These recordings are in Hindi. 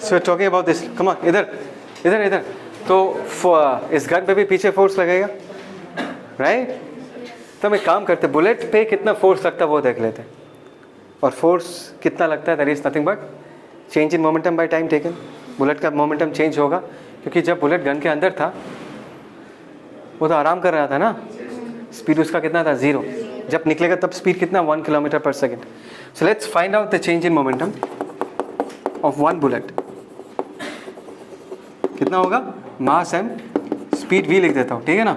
So talking about this, come on, इधर इधर इधर। तो इस गन पे भी पीछे फोर्स लगेगा, राइट? तो हम एक काम करते, बुलेट पे कितना फोर्स लगता है वो देख लेते हैं। और फोर्स कितना लगता है, that is nothing but change in momentum by time taken. Bullet का मोमेंटम चेंज होगा क्योंकि जब बुलेट गन के अंदर था वो तो आराम कर रहा था ना, स्पीड उसका कितना था, 0। जब निकलेगा तब स्पीड कितना, 1 किलोमीटर पर second. So let's find out the change in momentum of one bullet. कितना होगा, मास एम स्पीड v लिख देता हूँ, ठीक है ना,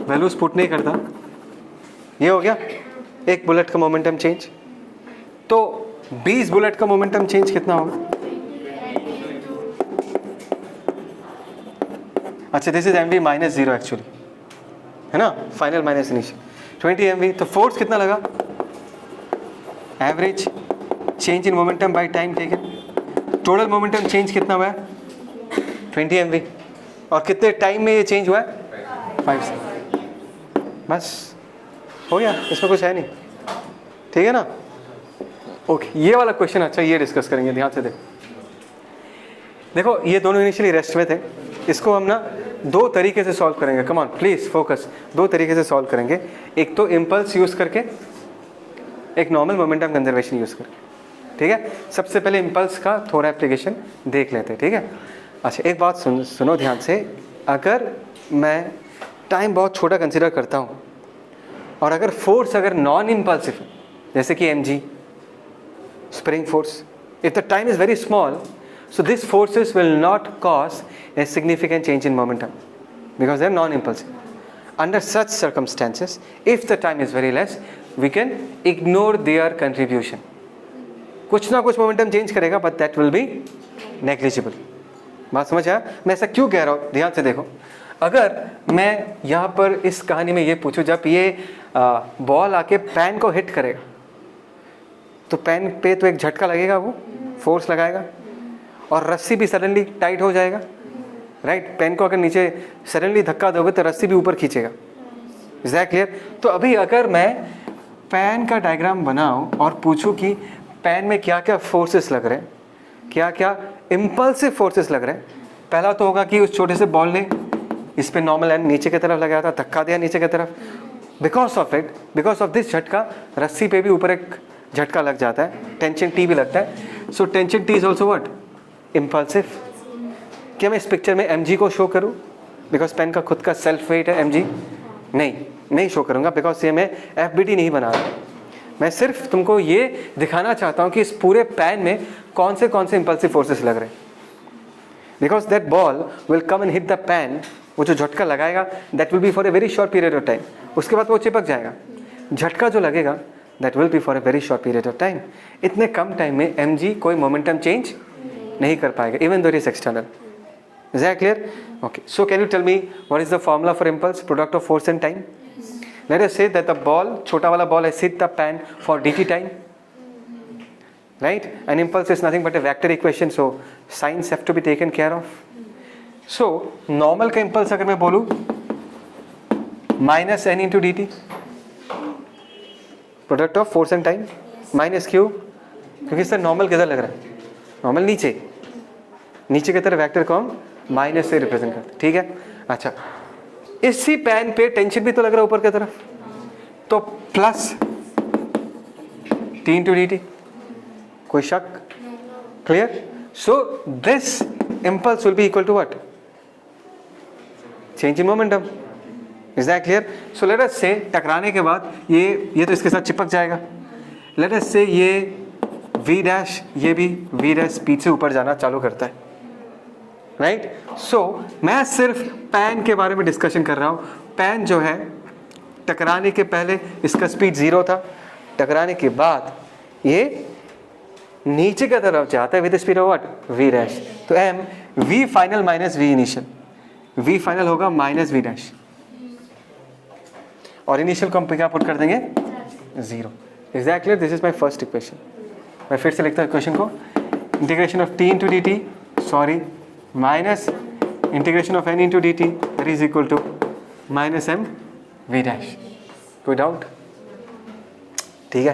वैल्यूज पुट नहीं करता। ये हो गया एक बुलेट का मोमेंटम चेंज। तो 20 बुलेट का मोमेंटम चेंज कितना होगा? अच्छा, this is mv minus 0 actually, है ना, फाइनल माइनस इनिशियल 20 mv। तो फोर्स कितना लगा, average change in momentum by time taken. Total momentum change कितना हुआ है, 20 mv। और कितने टाइम में ये चेंज हुआ है, 5 सेकंड। बस हो गया, इसमें कुछ है नहीं, ठीक है ना। ओके, ये वाला क्वेश्चन अच्छा, ये डिस्कस करेंगे, ध्यान से देखो ये दोनों इनिशियली रेस्ट में थे, इसको हम ना दो तरीके से सॉल्व करेंगे। कम ऑन प्लीज फोकस, दो तरीके से सॉल्व करेंगे। एक तो इम्पल्स यूज करके, एक नॉर्मल मोमेंटम कंजर्वेशन यूज करके, ठीक है। सबसे पहले इम्पल्स का थोड़ा एप्लीकेशन देख लेते हैं, ठीक है। अच्छा, एक बात सुनो ध्यान से, अगर मैं टाइम बहुत छोटा कंसिडर करता हूँ और अगर फोर्स अगर नॉन इम्पल्सिव, जैसे कि mg spring force, if the time is very small, so these forces will not cause a significant change in momentum because they are non-impulsive. Under such circumstances, if the time is very less, we can ignore their contribution. कुछ ना कुछ मोमेंटम चेंज करेगा, but that will be negligible. बात समझ आया? मैं ऐसा क्यों कह रहा हूँ, ध्यान से देखो। अगर मैं यहाँ पर इस कहानी में ये पूछूं, जब ये बॉल आके पैन को हिट करेगा तो पैन पे तो एक झटका लगेगा, वो फोर्स लगाएगा, और रस्सी भी सडनली टाइट हो जाएगा, राइट। पैन को अगर नीचे सडनली धक्का दोगे तो रस्सी भी ऊपर खींचेगा। Is that clear? तो अभी अगर मैं पैन का डायग्राम बनाऊं और पूछूं कि पैन में क्या क्या फोर्सेस लग रहे हैं, क्या क्या इम्पल्सिव फोर्सेस लग रहे हैं। पहला तो होगा कि उस छोटे से बॉल ने इस पे नॉर्मल एंड नीचे की तरफ लगाया था, धक्का दिया नीचे की तरफ, बिकॉज ऑफ दिस झटका रस्सी पे भी ऊपर एक झटका लग जाता है, टेंशन टी भी लगता है। So tension T is also what, impulsive. क्या मैं इस पिक्चर में mg को शो करूं बिकॉज पेन का खुद का सेल्फ वेट है mg? नहीं शो करूंगा, बिकॉज ये मैं FBT नहीं बना रहा। मैं सिर्फ तुमको ये दिखाना चाहता हूं कि इस पूरे पैन में कौन से इम्पल्सिव फोर्सेस लग रहे हैं, because that ball will come and hit the pan. वो जो झटका लगाएगा that will be for a very short period of time, उसके बाद वो चिपक जाएगा। झटका जो लगेगा that will be for a very short period of time. इतने कम टाइम में mg कोई मोमेंटम चेंज नहीं कर पाएगा, even though it is external. Is that clear? Okay, so can you tell me what is the formula for impulse, product of force and time? Late us say that the ball, छोटा वाला ball has hit the pan for dt time, right? An impulse is nothing but a vector equation, so signs have to be taken care of. So normal का impulse अगर मैं बोलूँ minus n into dt, product of force and time, minus Q, क्योंकि इससे नॉर्मल किधर लग रहा है, नॉर्मल नीचे की तरफ वेक्टर को हम माइनस से रिप्रेजेंट करते हैं, ठीक है। अच्छा, इसी पैन पे टेंशन भी तो लग रहा है ऊपर की तरफ, तो plus T into D T, कोई शक? Clear? So this impulse will be equal to what, change in momentum. Is that clear? So let us से टकराने के बाद ये तो इसके साथ चिपक जाएगा। लेट अस से ये v डैश, ये भी v डैश स्पीड से ऊपर जाना चालू करता है, राइट। सो मैं सिर्फ पैन के बारे में डिस्कशन कर रहा हूँ। पैन जो है टकराने के पहले इसका स्पीड 0 था, टकराने के बाद ये नीचे की तरफ जाता है with speed of what, v dash. तो m v final minus v initial, v final होगा माइनस v डैश, और इनिशियल को हम क्या पुट कर देंगे, 0। Is that clear? This is my first equation. मैं फिर से लिखता हूँ इक्वेशन को, integration of t into D T, sorry, minus integration of n into D T that is equal to minus m v dash. कोई डाउट? ठीक है,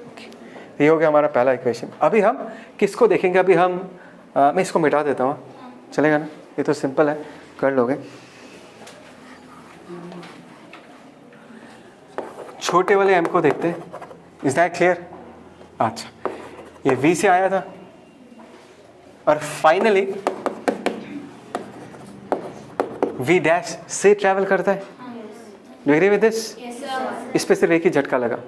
ओके। ये हो गया हमारा पहला इक्वेशन। अभी हम किसको देखेंगे? अभी हम मैं इसको मिटा देता हूँ, चलेगा ना? ये तो सिंपल है, कर लोगे। छोटे वाले m को देखते हैं, इज दैट क्लियर? अच्छा, ये v से आया था और फाइनली v डैश से ट्रैवल करता है। Do agree with this? इस पे सिर्फ एक ही झटका लगा,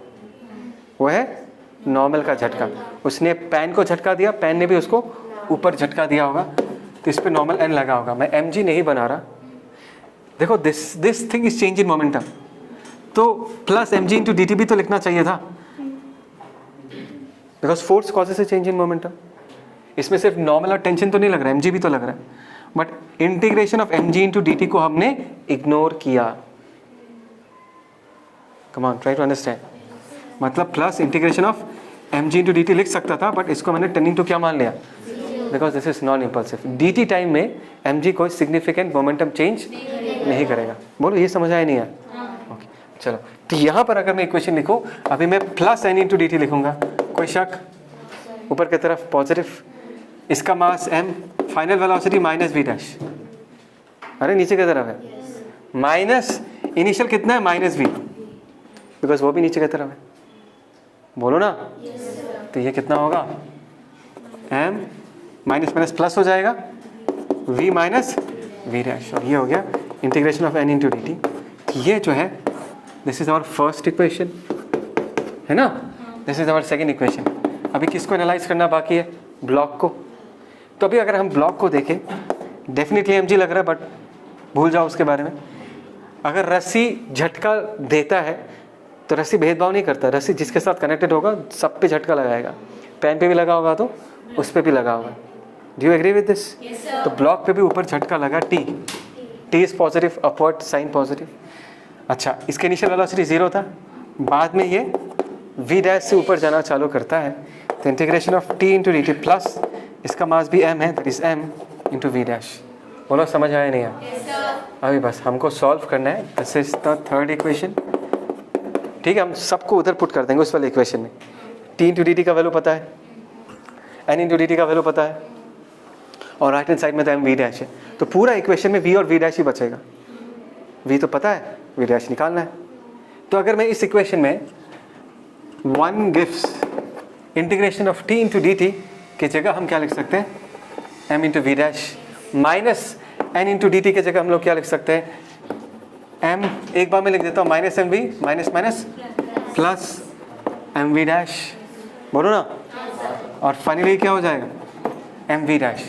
वो है नॉर्मल का झटका। उसने पैन को झटका दिया, पैन ने भी उसको ऊपर झटका दिया होगा, तो इस पे नॉर्मल n लगा होगा। मैं mg नहीं बना रहा। देखो this thing is change in momentum, तो प्लस mg इंटू dt भी तो लिखना चाहिए था, because force causes A change in momentum. इसमें सिर्फ नॉर्मल और टेंशन तो नहीं लग रहा है, mg भी तो लग रहा है, but integration of mg into dt को हमने इग्नोर किया। Come on, try to understand. मतलब plus integration of mg into dt लिख सकता था, बट इसको मैंने टेंडिंग टू क्या मान लिया, because this is non impulsive. dt time में mg कोई सिग्निफिकेंट मोमेंटम चेंज नहीं करेगा। बोलो ये समझ आया नहीं आया? ओके चलो, तो यहाँ पर अगर मैं इक्वेशन लिखूँ, अभी मैं प्लस n इंटू dt लिखूंगा, कोई शक? ऊपर की तरफ पॉजिटिव, इसका मास m, final velocity minus v dash, अरे नीचे की तरफ है, माइनस इनिशियल कितना है, माइनस v, बिकॉज वो भी नीचे की तरफ है। बोलो ना? तो ये कितना होगा, m माइनस माइनस प्लस हो जाएगा, v माइनस v डैश, और ये हो गया integration of n into dt। ये जो है this is our first equation, है ना? This is our second equation. अभी किसको एनालाइज करना बाकी है, ब्लॉक को। तो अभी अगर हम ब्लॉक को देखें, डेफिनेटली mg लग रहा है, बट भूल जाओ उसके बारे में। अगर रस्सी झटका देता है तो रस्सी भेदभाव नहीं करता, रस्सी जिसके साथ कनेक्टेड होगा सब पे झटका लगाएगा, पैन पे भी लगा होगा तो उस पे भी लगा होगा। Do you agree with this? तो ब्लॉक पे भी ऊपर झटका लगा, t is positive, upward sign positive. अच्छा, इसके इनिशियल वेलोसिटी 0 था, बाद में ये v डैश से ऊपर जाना चालू करता है, तो integration of t into D T plus इसका मास भी m है, that is m into v dash. बोलो समझ आया नहीं आया? अभी बस हमको सॉल्व करना है। This is the third equation. ठीक है, हम सबको उधर पुट कर देंगे उस वाले इक्वेशन में। t इंटू डी टी का वैल्यू पता है, n इंटू डी टी का वैल्यू पता है, और राइट हैंड साइड में तो m v डैश है, तो पूरा इक्वेशन में v और v डैश ही बचेगा। v तो पता है, v डैश निकालना है। तो अगर मैं इस इक्वेशन में 1 gives integration of t into D T की जगह हम क्या लिख सकते हैं, m into V dash, minus n into D T की जगह हम लोग क्या लिख सकते हैं, m, एक बार मैं लिख देता हूँ minus M V, minus minus plus M V dash. बोलो ना? और फाइनली क्या हो जाएगा, एम वी डैश।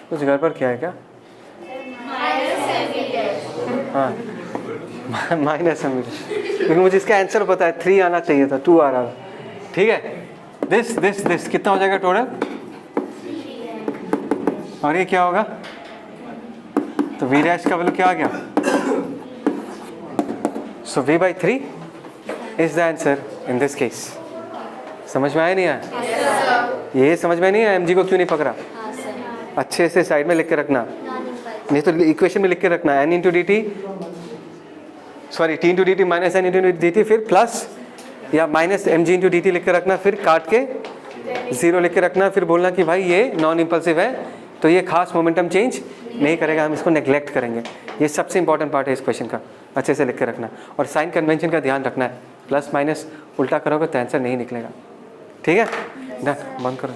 कुछ घर पर क्या है क्या? हाँ, माइनस एम वी डैश, क्योंकि मुझे इसका आंसर पता है, 3 आना चाहिए था, 2 आ रहा था। ठीक है, दिस कितना हो जाएगा टोटल, और ये क्या होगा, तो v डैश का वैल्यू क्या आ गया, सो v by 3 is the answer in this case. समझ में आया नहीं आया? ये समझ में नहीं आया mg को क्यों नहीं पकड़ा? अच्छे से साइड में लिख के रखना, नहीं तो इक्वेशन में लिख के रखना, n into D T, sorry t into D T minus n into D T, फिर प्लस या minus mg into D T लिख के रखना, फिर काट के 0 लिख के रखना, फिर बोलना कि भाई ये नॉन इम्पल्सिव है, तो ये खास मोमेंटम चेंज नहीं करेगा, हम इसको नेग्लेक्ट करेंगे। ये सबसे इंपॉर्टेंट पार्ट है इस क्वेश्चन का, अच्छे से लिख के रखना। और साइन कन्वेंशन का ध्यान रखना है, प्लस माइनस उल्टा करोगे तो आंसर नहीं निकलेगा। ठीक है, डन, बंद करो।